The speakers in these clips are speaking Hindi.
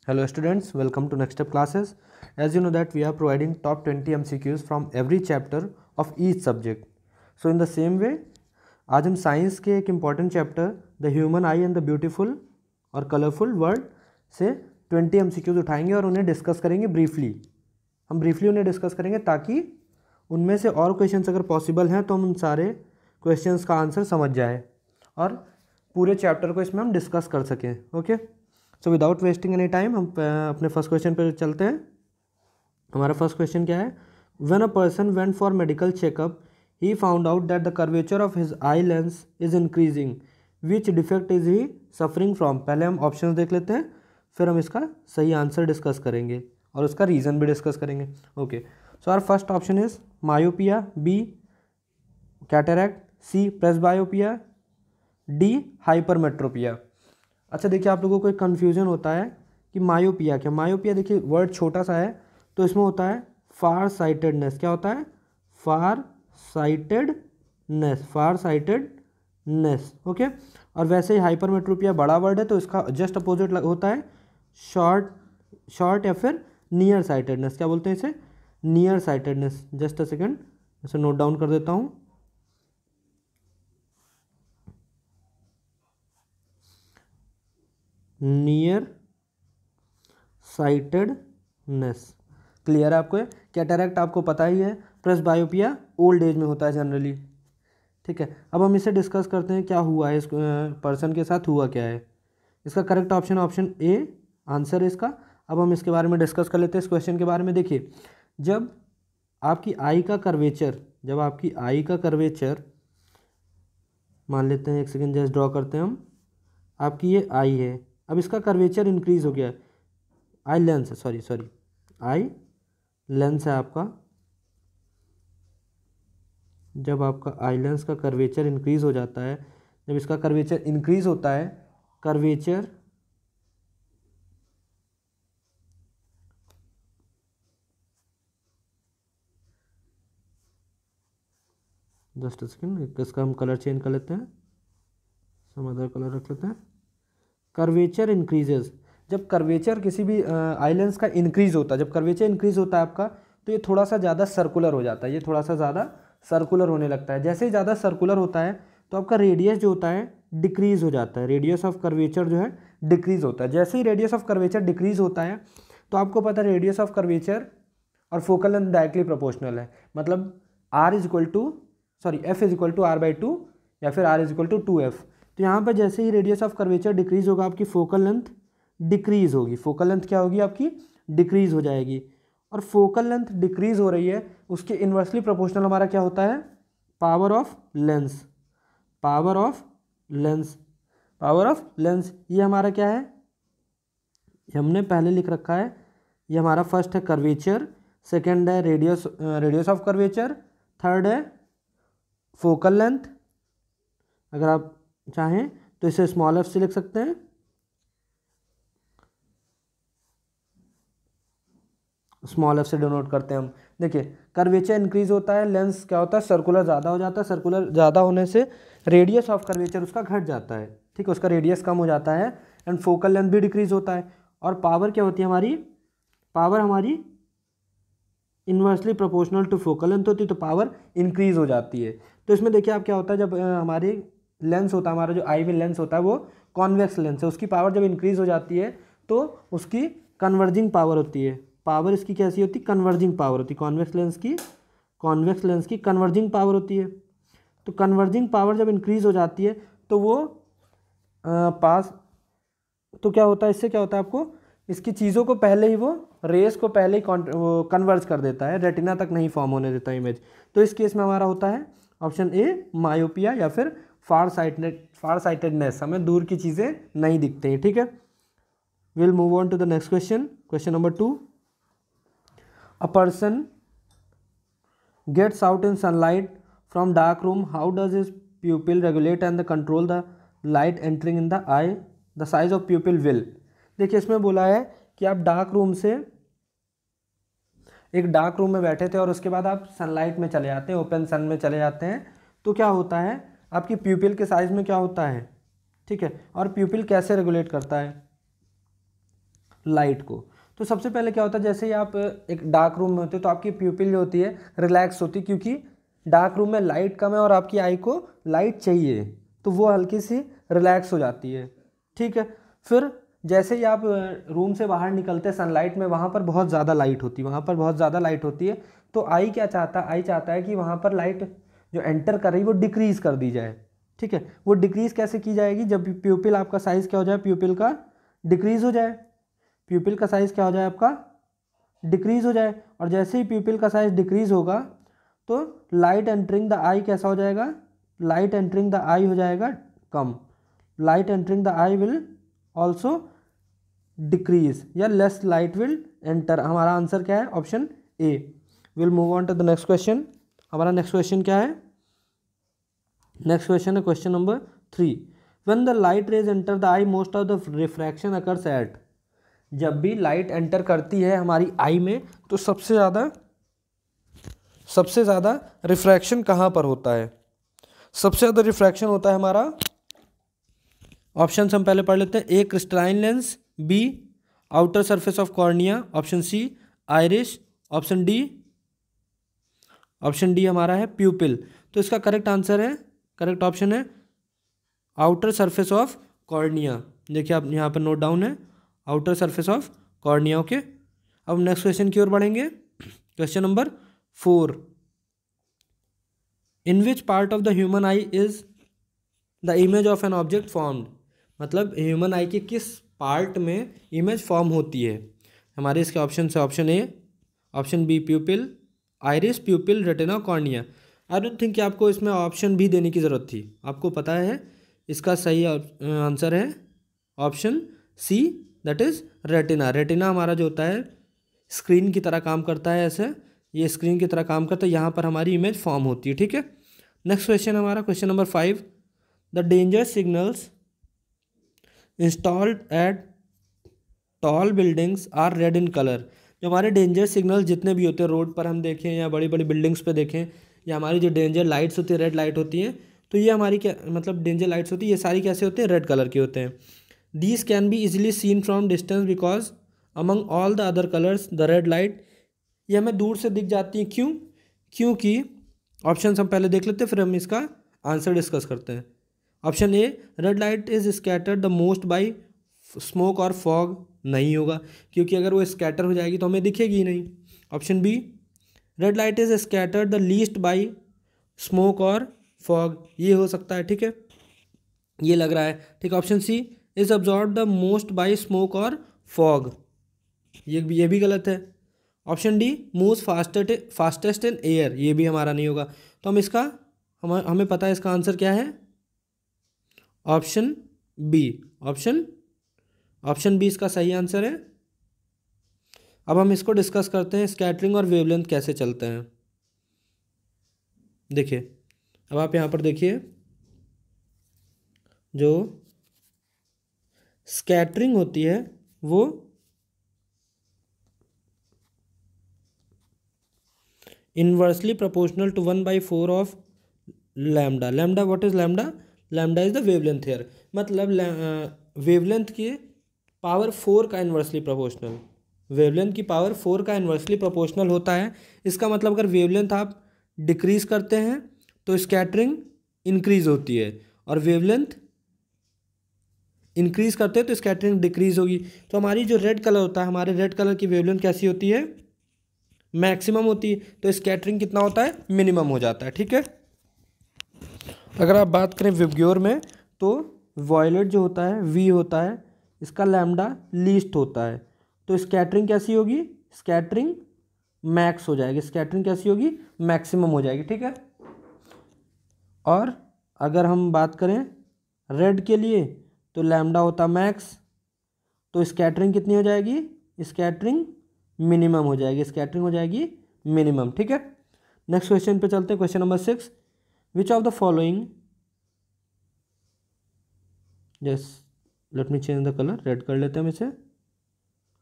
Hello students, welcome to Next Step classes. As you know that we are providing top 20 MCQs from every chapter of each subject. So in the same way, आज हम साइंस के एक important chapter the human I and the beautiful और कलरफुल वर्ल्ड से 20 MCQs उठाएंगे और उन्हें डिस्कस करेंगे ब्रीफली। हम ब्रीफली उन्हें डिस्कस करेंगे ताकि उनमें से और क्वेश्चंस अगर पॉसिबल हैं तो हम उन सारे क्वेश्चंस का आंसर समझ जाए और पूरे चैप्टर को इसमें हम डिस्कस कर सकें। Okay, so without wasting any time हम अपने फर्स्ट क्वेश्चन पर चलते हैं। हमारा फर्स्ट क्वेश्चन क्या है? When a person went for medical checkup he found out that the curvature of his eye lens is increasing, which defect is he suffering from. पहले हम ऑप्शंस देख लेते हैं, फिर हम इसका सही आंसर डिस्कस करेंगे और उसका रीज़न भी डिस्कस करेंगे। Okay, so our first option is myopia, B cataract, C presbyopia, D hypermetropia. अच्छा देखिए, आप लोगों को एक कन्फ्यूजन होता है कि मायोपिया क्या। मायोपिया देखिए वर्ड छोटा सा है तो इसमें होता है फार साइटेडनेस। क्या होता है? फार साइटेडनेस, फार साइटेडनेस। ओके, और वैसे ही हाइपरमेट्रोपिया बड़ा वर्ड है तो इसका जस्ट अपोजिट होता है शॉर्ट या फिर नियर साइटेडनेस। क्या बोलते हैं इसे? Near sightedness. Just a second, इसे नोट डाउन कर देता हूँ। Near sightedness. क्लियर है आपको? कैटरैक्ट आपको पता ही है, प्रेसबायोपिया ओल्ड एज में होता है जनरली। ठीक है, अब हम इसे डिस्कस करते हैं क्या हुआ है, इस पर्सन के साथ हुआ क्या है। इसका करेक्ट ऑप्शन ए आंसर है इसका। अब हम इसके बारे में डिस्कस कर लेते हैं इस क्वेश्चन के बारे में। देखिए, जब आपकी आई का कर्वेचर मान लेते हैं, एक सेकेंड जस्ट ड्रॉ करते हैं हम। आपकी ये आई है, अब इसका कर्वेचर इंक्रीज हो गया। आई लेंस है, सॉरी आई लेंस है आपका। जब आपका आई लेंस का कर्वेचर इंक्रीज हो जाता है, जब इसका कर्वेचर इंक्रीज होता है, कर्वेचर जस्ट सेकेंड, इसका हम कलर चेंज कर लेते हैं, सम अदर कलर रख लेते हैं। कर्वेचर इंक्रीजेज, जब कर्वेचर किसी भी आई लेंस का इंक्रीज होता है, जब कर्वेचर इंक्रीज होता है आपका, तो ये थोड़ा सा ज़्यादा सर्कुलर हो जाता है, ये थोड़ा सा ज़्यादा सर्कुलर होने लगता है। जैसे ही ज़्यादा सर्कुलर होता है तो आपका रेडियस जो होता है डिक्रीज हो जाता है। रेडियस ऑफ कर्वेचर जो है डिक्रीज होता है। जैसे ही रेडियस ऑफ कर्वेचर डिक्रीज होता है तो आपको पता है रेडियस ऑफ कर्वेचर और फोकल लेंथ डायरेक्टली प्रोपोर्शनल है। मतलब F is equal to r/2 या फिर r is equal to 2f। तो यहाँ पर जैसे ही रेडियस ऑफ कर्वेचर डिक्रीज होगा, आपकी फोकल लेंथ डिक्रीज होगी। फोकल लेंथ क्या होगी? आपकी डिक्रीज हो जाएगी। और फोकल लेंथ डिक्रीज हो रही है, उसके इन्वर्सली प्रोपोर्शनल हमारा क्या होता है? Power of lens. Power of lens, power of lens, ये हमारा क्या है? ये हमने पहले लिख रखा है। ये हमारा फर्स्ट है कर्वेचर, सेकेंड है रेडियस ऑफ कर्वेचर, थर्ड है फोकल लेंथ। अगर आप चाहें तो इसे स्मॉल एफ से लिख सकते हैं। स्मॉल एफ से डिनोट करते हैं हम। देखिए, कर्वेचर इंक्रीज होता है, लेंस क्या होता है? सर्कुलर ज़्यादा हो जाता है। सर्कुलर ज़्यादा होने से रेडियस ऑफ कर्वेचर उसका घट जाता है। ठीक है, उसका रेडियस कम हो जाता है एंड फोकल लेंथ भी डिक्रीज होता है। और पावर क्या होती है हमारी? पावर हमारी inversely proportional to focal length होती है, तो पावर इंक्रीज हो जाती है। तो इसमें देखिए आप क्या होता है, जब हमारी लेंस होता है, हमारा जो आई में लेंस होता है वो कॉन्वेक्स लेंस है, उसकी पावर जब इंक्रीज हो जाती है तो उसकी कन्वर्जिंग पावर होती है। पावर इसकी कैसी होती है? कन्वर्जिंग पावर होती है। कॉन्वेक्स लेंस की कन्वर्जिंग पावर होती है। तो कन्वर्जिंग पावर जब इंक्रीज हो जाती है तो वो तो क्या होता है, इससे क्या होता है आपको? इसकी चीज़ों को पहले ही, वो रेस को पहले ही कन्वर्ज कर देता है, रेटिना तक नहीं फॉर्म होने देता इमेज। तो इस केस में हमारा होता है ऑप्शन ए मायोपिया या फिर फार साइटेडनेस। हमें दूर की चीज़ें नहीं दिखते हैं। ठीक है, we'll move on to the next question. Question number 2, a person gets out in sunlight from dark room, how does his pupil regulate and control the light entering in the eye, the size of pupil will. देखिए, इसमें बोला है कि आप एक डार्क रूम में बैठे थे और उसके बाद आप सनलाइट में चले जाते हैं, ओपन सन में चले जाते हैं, तो क्या होता है आपकी प्यूपिल के साइज में क्या होता है? ठीक है, और प्यूपिल कैसे रेगुलेट करता है? लाइट को। तो सबसे पहले क्या होता है, जैसे ही आप एक डार्क रूम में होते हो तो आपकी प्यूपिल जो होती है रिलैक्स होती है, क्योंकि डार्क रूम में लाइट कम है और आपकी आई को लाइट चाहिए, तो वो हल्की सी रिलैक्स हो जाती है। ठीक है, फिर जैसे ही आप रूम से बाहर निकलते हैं सनलाइट में, वहाँ पर बहुत ज़्यादा लाइट होती है, वहाँ पर बहुत ज़्यादा लाइट होती है, तो आई क्या चाहता है, आई चाहता है कि वहाँ पर लाइट जो एंटर कर रही है वो डिक्रीज़ कर दी जाए। ठीक है, वो डिक्रीज़ कैसे की जाएगी, जब प्यूपिल आपका साइज़ क्या हो जाए, प्यूपिल का डिक्रीज़ हो जाए, प्यूपिल का साइज़ क्या हो जाए आपका, डिक्रीज़ हो जाए। और जैसे ही प्यूपिल का साइज़ डिक्रीज़ होगा तो लाइट एंटरिंग द आई कैसा हो जाएगा, लाइट एंटरिंग द आई हो जाएगा कम, light entering the eye will also decrease, या लेस लाइट विल एंटर। हमारा आंसर क्या है, option A. Will move on to the next question. हमारा नेक्स्ट क्वेश्चन क्या है, नेक्स्ट क्वेश्चन है question number 3। When the light rays enter the eye most of the refraction occurs at. जब भी लाइट एंटर करती है हमारी आई में तो सबसे ज़्यादा रिफ्रैक्शन कहाँ पर होता है, सबसे ज़्यादा रिफ्रैक्शन होता है हमारा, ऑप्शन हम पहले पढ़ लेते हैं। A crystalline lens, B outer surface of cornea, option C iris, option D हमारा है प्यूपिल। तो इसका करेक्ट आंसर है, करेक्ट ऑप्शन है आउटर सरफेस ऑफ कॉर्निया। देखिए आप यहाँ पर नोट डाउन है, outer surface of cornea. Okay, अब नेक्स्ट क्वेश्चन की ओर बढ़ेंगे। Question number 4। In which part of the human eye is the image of an object formed. मतलब ह्यूमन आई के किस पार्ट में इमेज फॉर्म होती है। हमारे इसके ऑप्शन है option A, option B pupil, iris, pupil, retina, cornea. I don't think कि आपको इसमें ऑप्शन भी देने की ज़रूरत थी, आपको पता है इसका सही आंसर है option C, that is retina. Retina हमारा जो होता है स्क्रीन की तरह काम करता है, ऐसे ये स्क्रीन की तरह काम करता है, यहाँ पर हमारी इमेज फॉर्म होती है। ठीक है, नेक्स्ट क्वेश्चन हमारा question number 5। The danger signals installed at tall buildings are red in colour. जो हमारे डेंजर सिग्नल जितने भी होते हैं रोड पर हम देखें या बड़ी बड़ी बिल्डिंग्स पे देखें, या हमारी जो डेंजर लाइट्स होती है, रेड लाइट होती हैं, तो ये हमारी क्या मतलब डेंजर लाइट्स होती है, ये सारी कैसे होते हैं, रेड कलर के होते हैं। These can be easily seen from distance because among all the other colours the red light, ये हमें दूर से दिख जाती हैं। क्यों, क्योंकि ऑप्शन हम पहले देख लेते हैं, फिर हम इसका आंसर डिस्कस करते हैं। Option A, red light is scattered the most by smoke और फॉग। नहीं होगा, क्योंकि अगर वो स्कैटर हो जाएगी तो हमें दिखेगी ही नहीं। Option B, red light is scattered the least by smoke और फॉग, ये हो सकता है। ठीक है, ये लग रहा है। ठीक, option C, is absorb the most by smoke और फॉग, ये भी गलत है। Option D, moves fastest in air, ये भी हमारा नहीं होगा। तो हम इसका हमें पता है इसका आंसर क्या है, ऑप्शन बी। ऑप्शन बी इसका सही आंसर है। अब हम इसको डिस्कस करते हैं, स्कैटरिंग और वेवलेंथ कैसे चलते हैं। देखिए, अब आप यहाँ पर देखिए, जो स्कैटरिंग होती है वो inversely proportional to 1/4 of lambda. Lambda, what is lambda, lambda is the wavelength here. मतलब वेवलेंथ की पावर 4 का इन्वर्सली प्रोपोर्शनल, वेवलेंथ की पावर 4 का इन्वर्सली प्रोपोर्शनल होता है। इसका मतलब अगर वेवलेंथ आप डिक्रीज करते हैं तो स्कैटरिंग इंक्रीज होती है, और वेवलेंथ इंक्रीज करते हैं तो स्कैटरिंग डिक्रीज होगी। तो हमारी जो रेड कलर होता है, हमारे रेड कलर की वेवलेंथ कैसी होती है, मैक्सिमम होती है, तो स्कैटरिंग कितना होता है, मिनिमम हो जाता है। ठीक है, अगर आप बात करें विबग्योर में तो वॉयलेट जो होता है वी होता है, इसका लैम्डा लीस्ट होता है, तो स्कैटरिंग कैसी होगी, स्कैटरिंग मैक्स हो जाएगी, स्कैटरिंग कैसी होगी, मैक्सिमम हो जाएगी। ठीक है, और अगर हम बात करें रेड के लिए तो लैम्डा होता मैक्स, तो स्कैटरिंग कितनी हो जाएगी, स्कैटरिंग मिनिमम हो जाएगी, स्कैटरिंग हो जाएगी मिनिमम। ठीक है, नेक्स्ट क्वेश्चन पे चलते हैं, question number 6। Which of the following, yes let me change the colour, red कर लेते हैं हम इसे,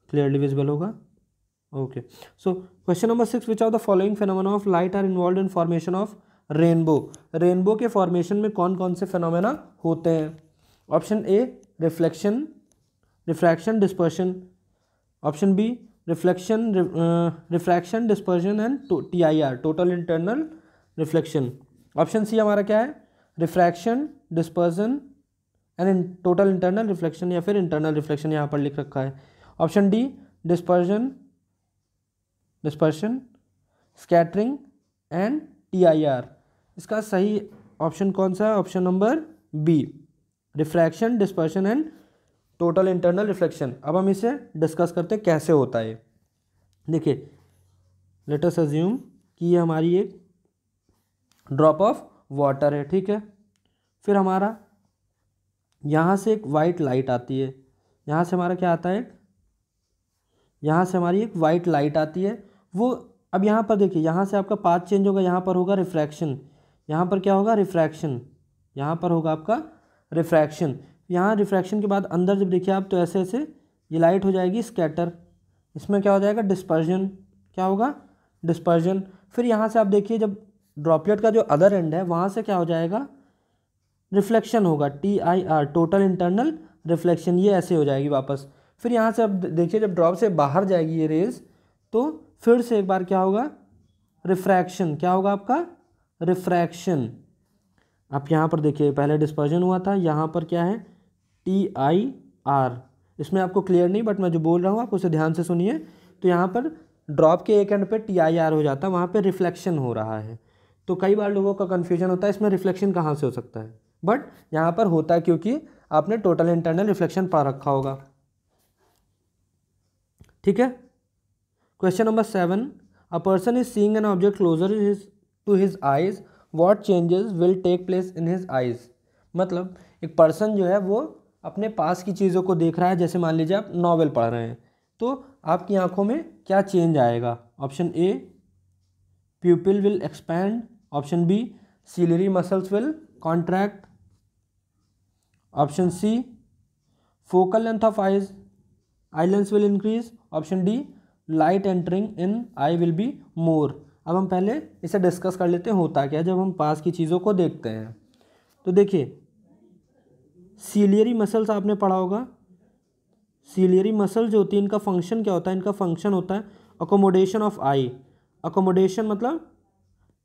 क्लियरली विजिबल होगा। Okay, so question number 6, which of the following phenomena of light are involve in formation of rainbow. Rainbow के फॉर्मेशन में कौन कौन से फेनोमेना होते हैं। Option A, reflection, refraction, dispersion, option B reflection, refraction, dispersion and TIR, total internal reflection. Option C हमारा क्या है, refraction, dispersion and total internal reflection, या फिर इंटरनल रिफ्लेक्शन यहाँ पर लिख रखा है। Option D dispersion, scattering and TIR। इसका सही ऑप्शन कौन सा है, option number B, refraction, dispersion and total internal reflection. अब हम इसे डिस्कस करते हैं कैसे होता है। देखिए, लेट अस अज्यूम कि ये हमारी एक ड्रॉप ऑफ वाटर है, ठीक है। फिर हमारा यहाँ से एक वाइट लाइट आती है, यहाँ से हमारा क्या आता है, यहाँ से हमारी एक वाइट लाइट आती है। वो अब यहाँ पर देखिए, यहाँ से आपका पाथ चेंज होगा, यहाँ पर होगा रिफ्रैक्शन, यहाँ पर क्या होगा, रिफ्रैक्शन, यहाँ पर होगा आपका रिफ्रैक्शन। यहाँ रिफ्रैक्शन के बाद अंदर जब देखिए आप, तो ऐसे ऐसे ये लाइट हो जाएगी स्कैटर, इसमें क्या हो जाएगा, डिस्पर्जन, क्या होगा, डिस्पर्जन। फिर यहाँ से आप देखिए, जब ड्रॉपलेट का जो अदर एंड है वहाँ से क्या हो जाएगा, रिफ्लेक्शन होगा, TIR, टोटल इंटरनल रिफ्लेक्शन, ये ऐसे हो जाएगी वापस। फिर यहाँ से अब देखिए, जब ड्रॉप से बाहर जाएगी ये रेज, तो फिर से एक बार क्या होगा, रिफ्रैक्शन, क्या होगा आपका, रिफ्रैक्शन। आप यहाँ पर देखिए, पहले डिस्पर्जन हुआ था, यहाँ पर क्या है, TIR। इसमें आपको क्लियर नहीं, बट मैं जो बोल रहा हूँ आप उसे ध्यान से सुनिए। तो यहाँ पर ड्रॉप के एक एंड पे TIR हो जाता है, वहाँ पे रिफ्लेक्शन हो रहा है। तो कई बार लोगों का कन्फ्यूजन होता है इसमें रिफ्लेक्शन कहाँ से हो सकता है, बट यहाँ पर होता है क्योंकि आपने टोटल इंटरनल रिफ्लेक्शन पा रखा होगा, ठीक है। Question number 7, a person is seeing an object closer to his eyes, what changes will take place in his eyes. मतलब एक पर्सन जो है वो अपने पास की चीज़ों को देख रहा है, जैसे मान लीजिए आप नॉवेल पढ़ रहे हैं, तो आपकी आंखों में क्या चेंज आएगा। Option A, pupil will expand. Option B, ciliary muscles will contract. Option C, focal length of eye lens will increase. Option D, light entering in eye will be more. अब हम पहले इसे डिस्कस कर लेते हैं होता क्या जब हम पास की चीज़ों को देखते हैं। तो देखिए, सीलियरी मसल्स आपने पढ़ा होगा। सीलियरी मसल जो होती है, इनका फंक्शन क्या होता है, इनका फंक्शन होता है अकोमोडेशन ऑफ आई। अकोमोडेशन मतलब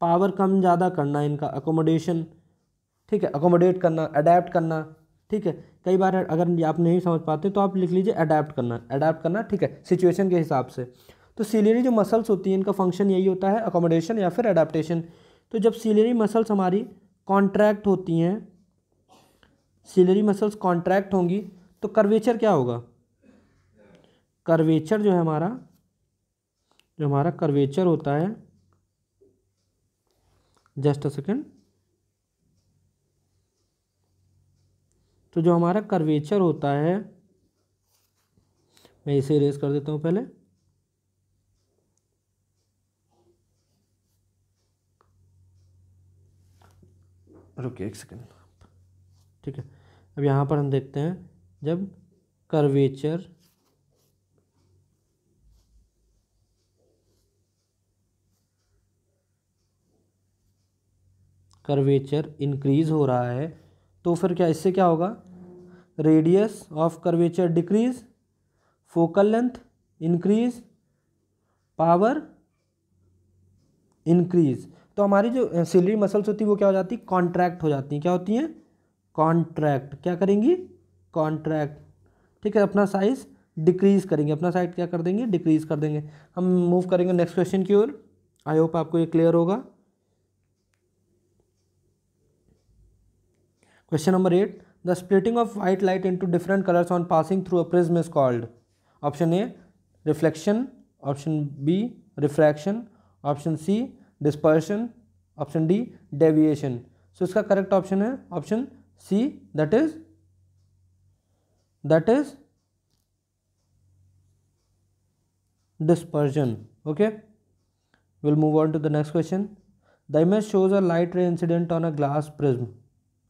पावर कम ज़्यादा करना, इनका अकोमोडेशन, ठीक है, अकोमोडेट करना, अडेप्ट करना, ठीक है। कई बार अगर आप नहीं समझ पाते तो आप लिख लीजिए अडेप्ट करना, ठीक है, सिचुएशन के हिसाब से। तो सीलियरी जो मसल्स होती हैं, इनका फंक्शन यही होता है अकोमोडेशन या फिर अडेप्टेशन। तो जब सीलियरी मसल्स हमारी कॉन्ट्रैक्ट होती हैं, सीलियरी मसल्स कॉन्ट्रैक्ट होंगी, तो कर्वेचर क्या होगा, कर्वेचर जो है हमारा, जो हमारा कर्वेचर होता है, जस्ट अ सेकेंड, तो जो हमारा कर्वेचर होता है, मैं इसे इरेज कर देता हूँ पहले। रुकिए एक सेकेंड, ठीक है। अब यहाँ पर हम देखते हैं, जब कर्वेचर इंक्रीज हो रहा है, तो फिर क्या, इससे क्या होगा, radius of curvature decrease, focal length increase, power increase. तो हमारी जो सीलियरी मसल्स होती है वो क्या हो जाती है, कॉन्ट्रैक्ट हो जाती हैं। क्या होती हैं, कॉन्ट्रैक्ट। क्या करेंगी, कॉन्ट्रैक्ट, ठीक है। अपना साइज डिक्रीज करेंगे, अपना साइज क्या कर देंगे, डिक्रीज कर देंगे। हम मूव करेंगे नेक्स्ट क्वेश्चन की ओर। आई होप आपको ये क्लियर होगा। Question number 8, the splitting of white light into different colours on passing through a prism is called. Option A, reflection. Option B, refraction. Option C, dispersion. Option D, deviation. So इसका करेक्ट ऑप्शन है option C, that is dispersion. Okay, we'll move on to the next question. The image shows a light ray incident on a glass prism.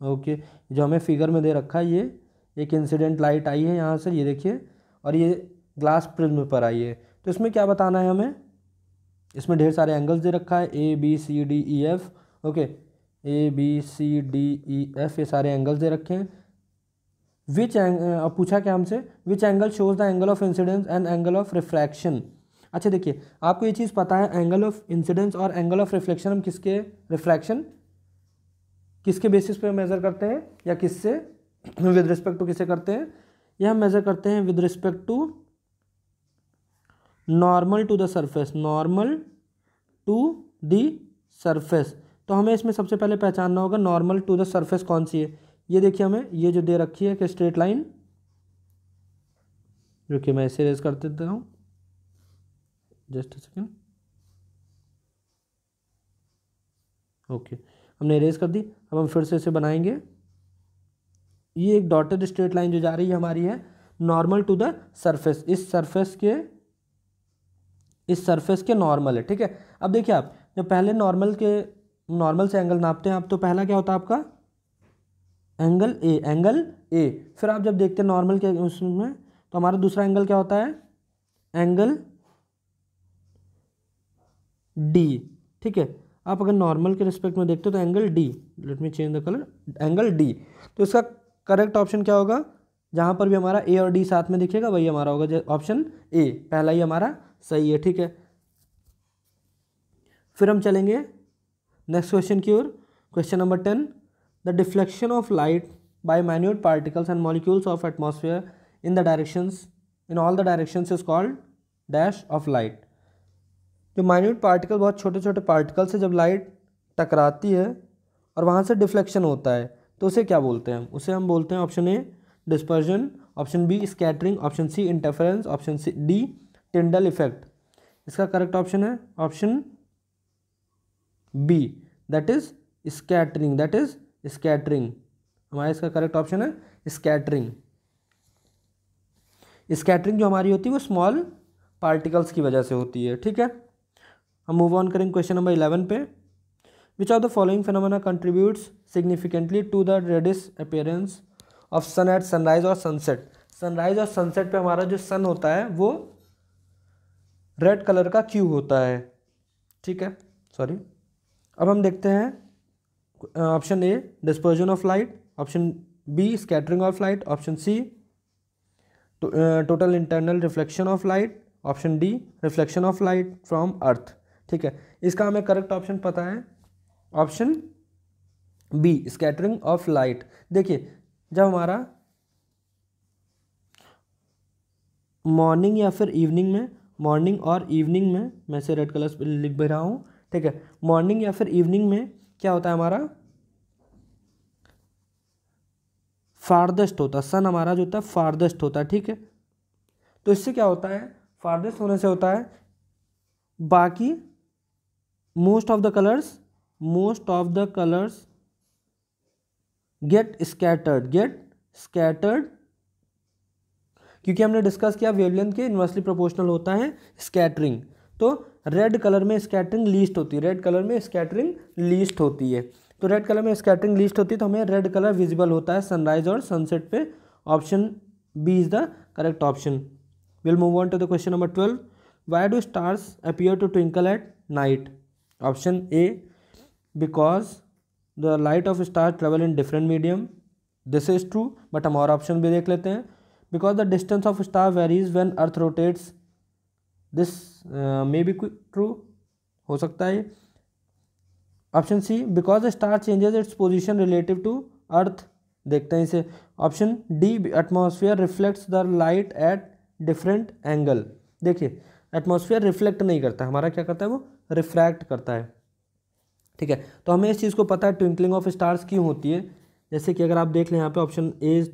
Okay, जो हमें फिगर में दे रखा है, ये एक इंसिडेंट लाइट आई है यहाँ से, ये देखिए, और ये ग्लास प्रिज्म पर आई है। तो इसमें क्या बताना है हमें, इसमें ढेर सारे एंगल्स दे रखा है, ABCDEF। ओके, ABCDEF, ये सारे एंगल्स दे रखे हैं। विच अब पूछा क्या हमसे, which angle shows the angle of incidence and angle of refraction. अच्छा देखिए, आपको ये चीज़ पता है, एंगल ऑफ इंसिडेंस और एंगल ऑफ रिफ्लेक्शन हम किसके, रिफ्रैक्शन किसके बेसिस पे मेज़र करते हैं, या किससे, विद रिस्पेक्ट टू किससे करते हैं, यह हम मेज़र करते हैं with respect to normal to the surface, normal to the surface. तो हमें इसमें सबसे पहले पहचानना होगा नॉर्मल टू द सरफेस कौन सी है। ये देखिए हमें ये जो दे रखी है कि स्ट्रेट लाइन, जो कि मैं इसे रेज कर देता हूँ, जस्ट अ सेकेंड, ओके, हमने रेज कर दी। अब हम फिर से इसे बनाएंगे। ये एक डॉटेड स्ट्रेट लाइन जो जा रही है हमारी है नॉर्मल टू द सरफेस, इस सरफेस के नॉर्मल है, ठीक है। अब देखिए आप जब पहले नॉर्मल से एंगल नापते हैं आप, तो पहला क्या होता है आपका, एंगल ए, फिर आप जब देखते हैं नॉर्मल के उसमें, तो हमारा दूसरा एंगल क्या होता है, एंगल डी, ठीक है। आप अगर नॉर्मल के रिस्पेक्ट में देखते हो तो angle D, late me change the colour, angle D. तो इसका करेक्ट ऑप्शन क्या होगा, जहाँ पर भी हमारा ए और डी साथ में दिखेगा वही हमारा होगा ऑप्शन ए, पहला ही हमारा सही है, ठीक है। फिर हम चलेंगे नेक्स्ट क्वेश्चन की ओर। Question number 10, the deflection of light by minute particles and molecules of atmosphere in the directions, in all the directions is called dash of light. जो माइन्यूट पार्टिकल, बहुत छोटे छोटे पार्टिकल से जब लाइट टकराती है और वहाँ से डिफ्लेक्शन होता है, तो उसे क्या बोलते हैं, उसे हम बोलते हैं option A dispersion, option B scattering, option C interference, option C D Tyndall effect. इसका करेक्ट ऑप्शन है option B, that is scattering, हमारा इसका करेक्ट ऑप्शन है स्कैटरिंग। स्कैटरिंग जो हमारी होती है वो स्मॉल पार्टिकल्स की वजह से होती है, ठीक है। हम मूव ऑन करेंगे क्वेश्चन नंबर 11 पे। Which of the following phenomena contributes significantly to the reddish appearance of sun at sunrise और सनसेट। सनराइज और सनसेट पे हमारा जो सन होता है वो रेड कलर का क्यों होता है, ठीक है, सॉरी। अब हम देखते हैं option A dispersion of light, option B scattering of light, option C total internal reflection of light, option D reflection of light from earth, ठीक है। इसका हमें करेक्ट ऑप्शन पता है option B scattering of light. देखिए जब हमारा मॉर्निंग या फिर इवनिंग में, मॉर्निंग और इवनिंग में, मैं इसे रेड कलर पे लिख भी रहा हूँ, ठीक है, मॉर्निंग या फिर इवनिंग में क्या होता है हमारा, फारदेस्ट होता है, सन हमारा जो होता है फारदेस्ट होता है, ठीक है। तो इससे क्या होता है, फारदेस्ट होने से होता है बाकी most of the colours get scattered, क्योंकि हमने डिस्कस किया वेवलेंथ के इन्वर्सली प्रोपोर्शनल होता है स्कैटरिंग। तो रेड कलर में स्कैटरिंग लीस्ट होती है, तो रेड कलर में स्कैटरिंग लीस्ट होती है, तो हमें रेड कलर विजिबल होता है सनराइज और सनसेट पे। Option B is the correct option. We'll move on to the question number 12, why do stars appear to twinkle at night. Option A because the light of star travel in different medium, this is true, but हम और ऑप्शन भी देख लेते हैं। Because the distance of star varies when earth rotates, this may be true, हो सकता है। Option C because the star changes it's position relative to earth, देखते हैं इसे। Option D atmosphere reflects the light at different angle. देखिए एटमॉस्फेयर रिफ्लेक्ट नहीं करता, हमारा क्या करता है, वो रिफ्रैक्ट करता है, ठीक है। तो हमें इस चीज़ को पता है ट्विंकलिंग ऑफ स्टार्स क्यों होती है। जैसे कि अगर आप देख लें यहाँ पे option A is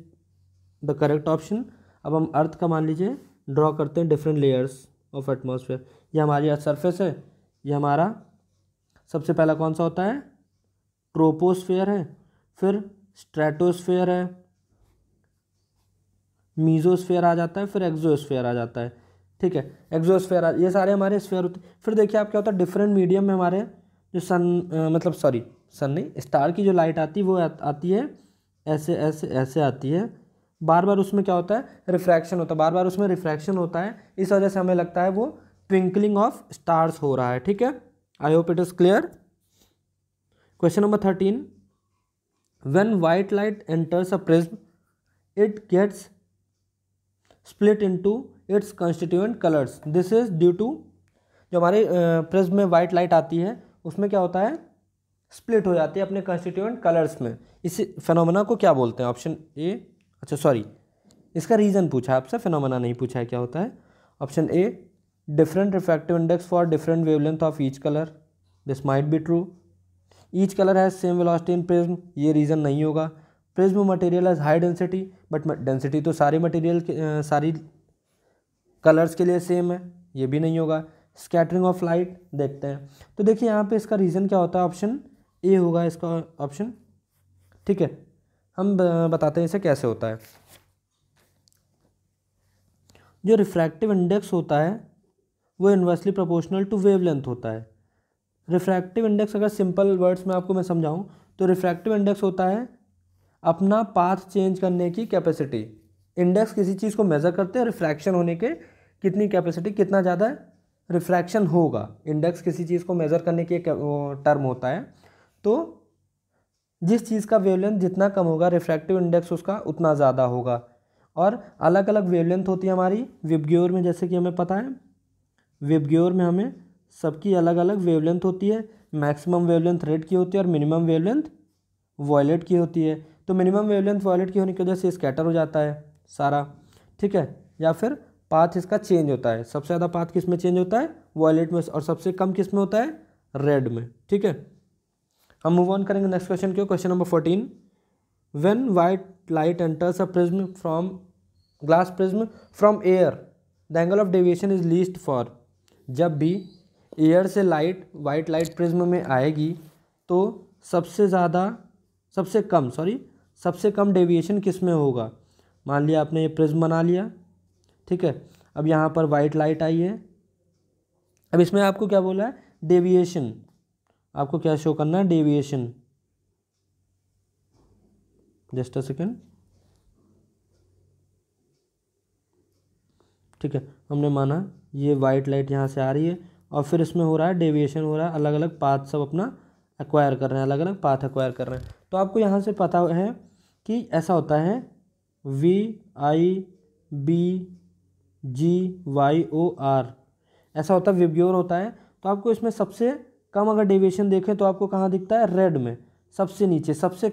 the correct option. अब हम अर्थ का मान लीजिए ड्रॉ करते हैं डिफरेंट लेयर्स ऑफ एटमॉस्फेयर। ये हमारी अर्थ सरफेस है, ये हमारा सबसे पहला कौन सा होता है, ट्रोपोस्फेयर है, फिर स्ट्रेटोस्फेयर है, मीजोस्फेयर आ जाता है, फिर एक्सोस्फेयर आ जाता है, ठीक है। एक्सोस्फेयर, ये सारे हमारे स्फेयर होते हैं। फिर देखिए आप क्या होता है, डिफरेंट मीडियम में हमारे जो सन नहीं, स्टार की जो लाइट आती है वो आती है ऐसे ऐसे ऐसे आती है, बार बार उसमें क्या होता है, रिफ्रैक्शन होता है, इस वजह से हमें लगता है वो ट्विंकलिंग ऑफ स्टार्स हो रहा है, ठीक है। I hope it is clear. Question number 13, when white light enters a prism it gets split into its constituent colors. This is due to जो हमारे प्रिज्म में वाइट लाइट आती है उसमें क्या होता है, स्प्लिट हो जाती है अपने कंस्टिट्यूएंट कलर्स में. इस फिनोमेना को क्या बोलते हैं? ऑप्शन ए, अच्छा सॉरी, इसका रीज़न पूछा है आपसे, फिनोमेना नहीं पूछा है क्या होता है. Option A, different refractive index for different wavelength of each colour. This might be true. Each colour has same velocity in prism, ये रीज़न नहीं होगा. Prism material has high density, but density तो सारे मटेरियल सारी कलर्स के लिए सेम है, ये भी नहीं होगा. स्कैटरिंग ऑफ लाइट देखते हैं. तो देखिए यहाँ पे इसका रीज़न क्या होता है, ऑप्शन ए होगा इसका ऑप्शन. ठीक है, हम बताते हैं इसे कैसे होता है. जो रिफ्रैक्टिव इंडेक्स होता है वो इन्वर्सली प्रोपोर्शनल टू वेवलेंथ होता है. रिफ्रैक्टिव इंडेक्स अगर सिंपल वर्ड्स में आपको मैं समझाऊं तो रिफ्रैक्टिव इंडेक्स होता है अपना पाथ चेंज करने की कैपेसिटी. इंडेक्स किसी चीज़ को मेज़र करते हैं रिफ्रैक्शन होने के कितनी कैपेसिटी, कितना ज़्यादा रिफ्रैक्शन होगा. इंडेक्स किसी चीज़ को मेज़र करने की एक टर्म होता है. तो जिस चीज़ का वेवलेंथ जितना कम होगा रिफ्रैक्टिव इंडेक्स उसका उतना ज़्यादा होगा. और अलग अलग वेवलेंथ होती है हमारी विबग्योर में, जैसे कि हमें पता है विबग्योर में हमें सबकी अलग अलग वेवलेंथ होती है. मैक्सिमम वेवलेंथ रेड की होती है और मिनिमम वेवलेंथ वॉयलेट की होती है. तो मिनिमम वेवलेंथ वॉयलेट की होने की वजह से स्कैटर हो जाता है सारा. ठीक है, या फिर पाथ इसका चेंज होता है. सबसे ज़्यादा पाथ किस में चेंज होता है, वॉयलेट में, और सबसे कम किस में होता है, रेड में. ठीक है, हम मूव ऑन करेंगे नेक्स्ट क्वेश्चन की. Question number 14. When white light enters a prism from glass prism from air the angle of deviation is least for. जब भी एयर से लाइट वाइट लाइट प्रिज्म में आएगी तो सबसे कम डेविएशन किस में होगा. मान लिया आपने ये प्रिज्म बना लिया. ठीक है, अब यहाँ पर वाइट लाइट आई है. अब इसमें आपको क्या बोला है, डेविएशन. आपको क्या शो करना है, डेविएशन. Just a second. ठीक है, हमने माना ये वाइट लाइट यहाँ से आ रही है और फिर इसमें हो रहा है डेविएशन, हो रहा है अलग अलग पाथ सब अपना एक्वायर कर रहे हैं, अलग अलग पाथ एक्वायर कर रहे हैं. तो आपको यहाँ से पता है कि ऐसा होता है VIBGYOR, ऐसा होता है, विबग्योर होता है. तो आपको इसमें सबसे कम अगर डेविएशन देखें तो आपको कहाँ दिखता है, रेड में. सबसे नीचे सबसे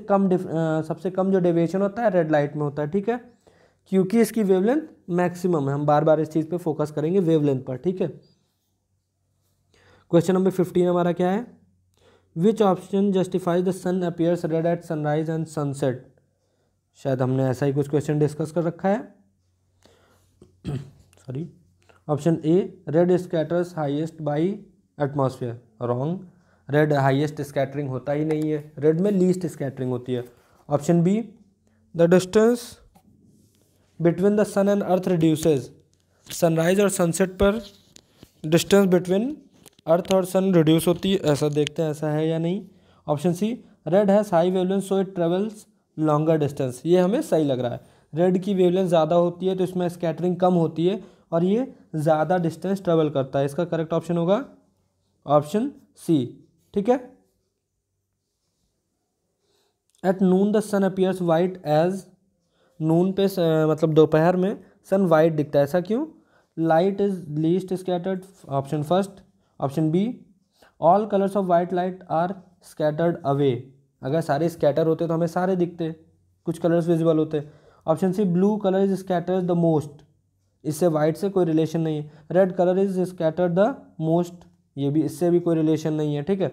कम जो डेविएशन होता है रेड लाइट में होता है. ठीक है, क्योंकि इसकी वेवलेंथ मैक्सिमम है. हम बार बार इस चीज़ पे फोकस करेंगे वेवलेंथ पर. ठीक है, क्वेश्चन नंबर 15 हमारा क्या है, which option justifies the sun appears red at sunrise and sunset. शायद हमने ऐसा ही कुछ क्वेश्चन डिस्कस कर रखा है. Sorry. Option A, red scatters highest by atmosphere. Wrong, red highest scattering होता ही नहीं है, रेड में लीस्ट स्कैटरिंग होती है. Option B, the distance between the sun and earth reduces. Sunrise और सनसेट पर डिस्टेंस बिटवीन अर्थ और सन रिड्यूस होती है. ऐसा देखते हैं ऐसा है या नहीं. Option C, red has high wavelength so it travels longer distance. ये हमें सही लग रहा है. रेड की वेवलेंथ ज़्यादा होती है तो इसमें स्कैटरिंग कम होती है और ये ज़्यादा डिस्टेंस ट्रेवल करता है. इसका करेक्ट ऑप्शन होगा ऑप्शन सी. ठीक है, at noon the sun appears white as. Noon पे मतलब दोपहर में सन वाइट दिखता है. ऐसा क्यों, light is least scattered. Option first. Option B, all colours of white light are scattered away. अगर सारे स्कैटर होते तो हमें सारे दिखते, कुछ कलर्स विजिबल होते. Option C, blue colour is scattered the most. इससे वाइट से कोई रिलेशन नहीं है. Red colour is scattered the most, ये भी इससे भी कोई रिलेशन नहीं है. ठीक है,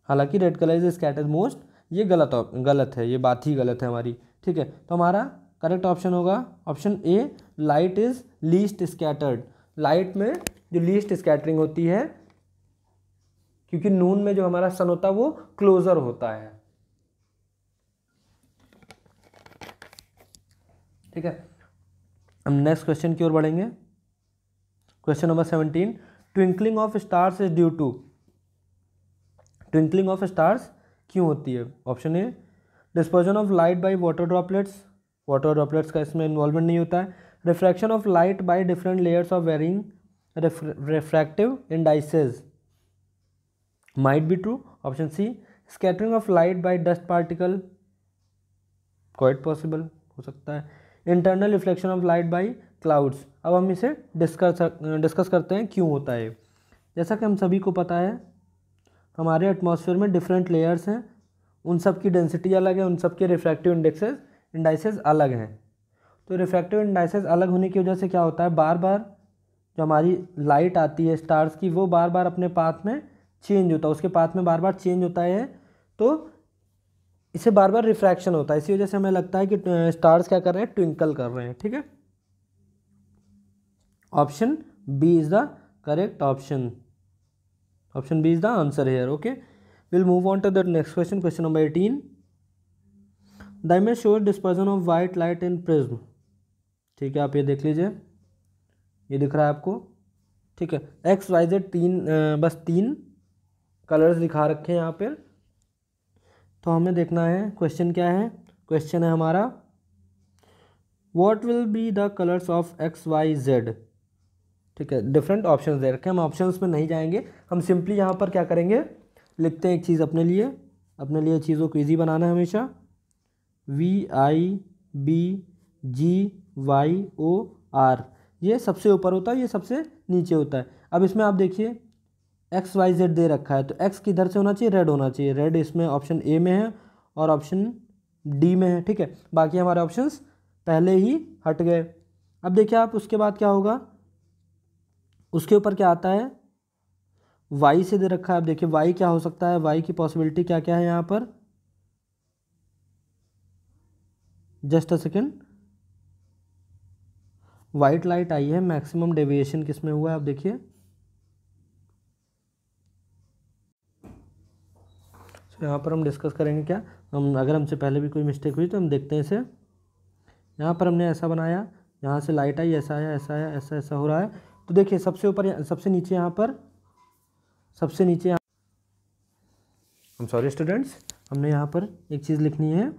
हालांकि red colour is scattered most ये गलत है, ये बात ही गलत है हमारी. ठीक है, तो हमारा करेक्ट ऑप्शन होगा option A, light is least scattered. Light में जो लीस्ट स्कैटरिंग होती है क्योंकि नून में जो हमारा सन होता है वो क्लोजर होता है. ठीक है, हम नेक्स्ट क्वेश्चन की ओर बढ़ेंगे. Question number 17. Twinkling of stars is due to. Twinkling of stars क्यों होती है. Option A, dispersion of light by water droplets. Water droplets का इसमें इन्वॉल्वमेंट नहीं होता है. Refraction of light by different layers of varying refractive indices. Might be true. Option C, scattering of light by dust particle. Quite possible हो सकता है। Internal reflection of light by clouds, अब हम इसे डिस्कस करते हैं क्यों होता है। जैसा कि हम सभी को पता है हमारे एटमॉस्फेयर में डिफरेंट लेयर्स हैं, उन सब की डेंसिटी अलग है, उन सब के रिफ्रैक्टिव इंडाइसेस अलग हैं। तो रिफ्रैक्टिव इंडाइसेस अलग होने की वजह से क्या होता है, बार बार जो हमारी लाइट आती है स्टार्स की वो बार बार अपने पाथ में चेंज होता है, उसके पाथ में बार बार चेंज होता है, तो इसे बार बार रिफ्रैक्शन होता है। इसी वजह से हमें लगता है कि स्टार्स क्या कर रहे हैं, ट्विंकल कर रहे हैं। ठीक है, option B is the correct option, option B is the answer here. Okay, we'll move on to the next question, question number 18। The image shows dispersion of white light in prism. ठीक है, आप ये देख लीजिए, ये दिख रहा है आपको। ठीक है, एक्स वाई जेड बस तीन कलर्स दिखा रखे हैं यहाँ पर। तो हमें देखना है क्वेश्चन क्या है। क्वेश्चन है हमारा what will be the colours of X Y Z. ठीक है, डिफरेंट ऑप्शंस दे रखे हैं, हम ऑप्शंस में नहीं जाएंगे, हम सिंपली यहाँ पर क्या करेंगे, लिखते हैं एक चीज़ अपने लिए चीज़ों को ईजी बनाना है हमेशा। VIBGYOR, ये सबसे ऊपर होता है, ये सबसे नीचे होता है। अब इसमें आप देखिए XYZ दे रखा है, तो X किधर से होना चाहिए, रेड होना चाहिए। रेड इसमें ऑप्शन ए में है और ऑप्शन डी में है। ठीक है, बाकी हमारे ऑप्शंस पहले ही हट गए। अब देखिए आप उसके बाद क्या होगा, उसके ऊपर क्या आता है, वाई से दे रखा है। अब देखिए वाई क्या हो सकता है, वाई की पॉसिबिलिटी क्या क्या है यहाँ पर, just a second. White light आई है, मैक्सिमम डेविएशन किस में हुआ है, आप देखिए। तो यहाँ पर हम डिस्कस करेंगे क्या, अगर हमसे पहले भी कोई मिस्टेक हुई तो हम देखते हैं इसे। यहाँ पर हमने ऐसा बनाया, यहाँ से लाइट आई, ऐसा आया, ऐसा आया, ऐसा ऐसा हो रहा है। तो देखिए सबसे ऊपर, सबसे नीचे यहाँ पर, सबसे नीचे सॉरी स्टूडेंट्स, हमने यहाँ पर एक चीज़ लिखनी है,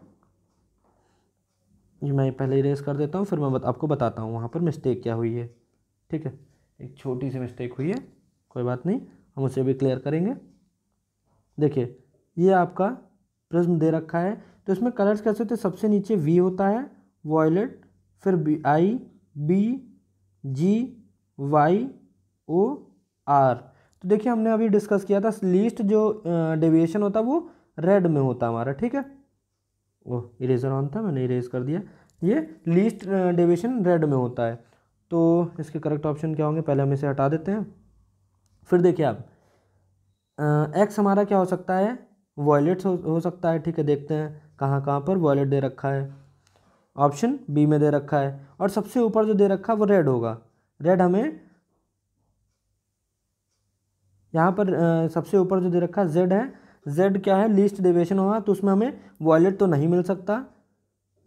ये मैं पहले इरेज कर देता हूँ, फिर मैं आपको बताता हूँ वहाँ पर मिस्टेक क्या हुई है। ठीक है, एक छोटी सी मिस्टेक हुई है, कोई बात नहीं, हम उसे भी क्लियर करेंगे। देखिए ये आपका प्रिज्म दे रखा है, तो इसमें कलर्स कैसे होते हैं, सबसे नीचे वी होता है वॉयलेट, फिर IBGYOR। तो देखिए हमने अभी डिस्कस किया था लीस्ट जो डेविएशन होता है वो रेड में होता है हमारा। ठीक है, वो इरेजर ऑन था, मैंने इरेज कर दिया। ये लीस्ट डेविएशन रेड में होता है, तो इसके करेक्ट ऑप्शन क्या होंगे, पहले हम इसे हटा देते हैं। फिर देखिए आप एक्स हमारा क्या हो सकता है, वॉयलेट हो सकता है। ठीक है, देखते हैं कहाँ कहाँ पर वॉयलेट दे रखा है, ऑप्शन बी में दे रखा है। और सबसे ऊपर जो दे रखा है वो रेड होगा, रेड हमें यहाँ पर सबसे ऊपर जो दे रखा है जेड है, जेड क्या है, लीस्ट डेविएशन होगा, तो उसमें हमें वॉयलेट तो नहीं मिल सकता,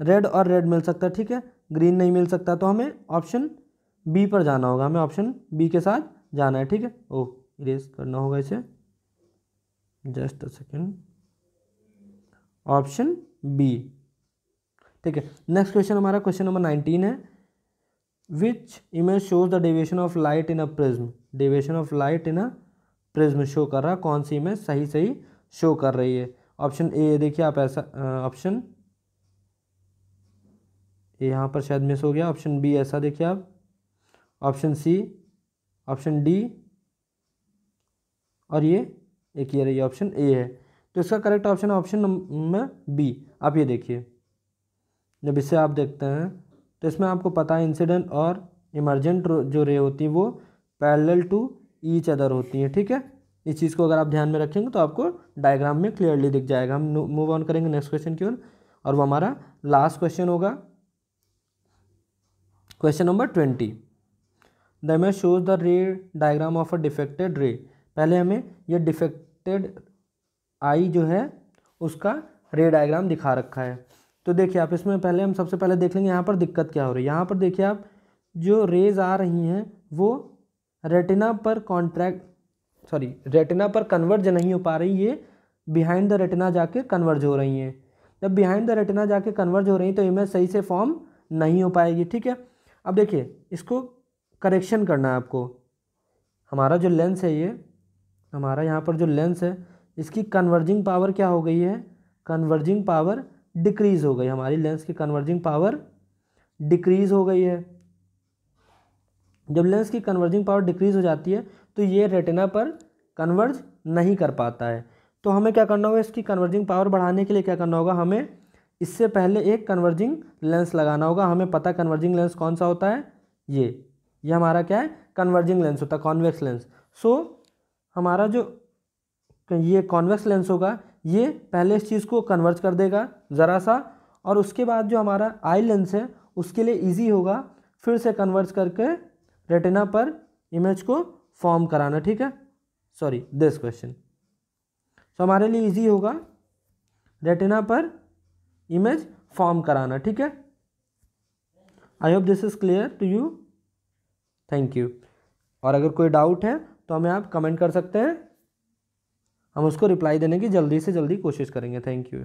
रेड और रेड मिल सकता है। ठीक है, ग्रीन नहीं मिल सकता, तो हमें ऑप्शन बी पर जाना होगा, हमें ऑप्शन बी के साथ जाना है। ठीक है, ओह इरेज करना होगा इसे, just a second, option B. ठीक है, नेक्स्ट क्वेश्चन हमारा क्वेश्चन नंबर 19 है। Which image shows the deviation of light in a prism. Deviation of light in a prism show कर रहा है, कौन सी इमेज सही सही शो कर रही है। ऑप्शन ए देखिए आप, ऐसा ऑप्शन ए यहाँ पर शायद मिस हो गया, ऑप्शन बी ऐसा देखिए आप, ऑप्शन सी, ऑप्शन डी, और ये एक ये रही ऑप्शन ए है। तो इसका करेक्ट ऑप्शन है ऑप्शन नंबर बी। आप ये देखिए, जब इसे आप देखते हैं तो इसमें आपको पता है इंसिडेंट और इमरजेंट जो रे होती है वो पैरेलल टू ईच अदर होती हैं। ठीक है, इस चीज़ को अगर आप ध्यान में रखेंगे तो आपको डायग्राम में क्लियरली दिख जाएगा। हम मूव ऑन करेंगे नेक्स्ट क्वेश्चन की ओर, और वो हमारा लास्ट क्वेश्चन होगा, question number 20। The image shows the रे डायग्राम ऑफ अ डिफेक्टेड रे। पहले हमें ये डिफेक्टेड आई जो है उसका रे डायग्राम दिखा रखा है। तो देखिए आप इसमें पहले हम सबसे पहले देख लेंगे यहाँ पर दिक्कत क्या हो रही है। यहाँ पर देखिए आप, जो रेज आ रही हैं वो रेटिना पर रेटिना पर कन्वर्ज नहीं हो पा रही, ये बिहाइंड द रेटिना जाके कन्वर्ज हो रही हैं। जब बिहाइंड द रेटिना जाके कन्वर्ज हो रही हैं तो इमेज सही से फॉर्म नहीं हो पाएगी। ठीक है, अब देखिए इसको करेक्शन करना है आपको। हमारा जो लेंस है, ये हमारा यहाँ पर जो लेंस है, इसकी कन्वर्जिंग पावर क्या हो गई है, कन्वर्जिंग पावर डिक्रीज़ हो गई, हमारी लेंस की कन्वर्जिंग पावर डिक्रीज़ हो गई है। जब लेंस की कन्वर्जिंग पावर डिक्रीज़ हो जाती है तो ये रेटिना पर कन्वर्ज नहीं कर पाता है। तो हमें क्या करना होगा, इसकी कन्वर्जिंग पावर बढ़ाने के लिए क्या करना होगा, हमें इससे पहले एक कन्वर्जिंग लेंस लगाना होगा। हमें पता कन्वर्जिंग लेंस कौन सा होता है, ये हमारा क्या है, कन्वर्जिंग लेंस होता है, कॉन्वेक्स लेंस। सो हमारा जो ये कॉन्वेक्स लेंस होगा ये पहले इस चीज़ को कन्वर्ज कर देगा ज़रा सा, और उसके बाद जो हमारा आई लेंस है उसके लिए ईजी होगा फिर से कन्वर्ज करके रेटिना पर इमेज को फॉर्म कराना। ठीक है, सॉरी दिस क्वेश्चन। तो हमारे लिए इजी होगा रेटिना पर इमेज फॉर्म कराना। ठीक है, I hope this is clear to you, thank you. और अगर कोई डाउट है तो हमें आप कमेंट कर सकते हैं, हम उसको रिप्लाई देने की जल्दी से जल्दी कोशिश करेंगे। Thank you.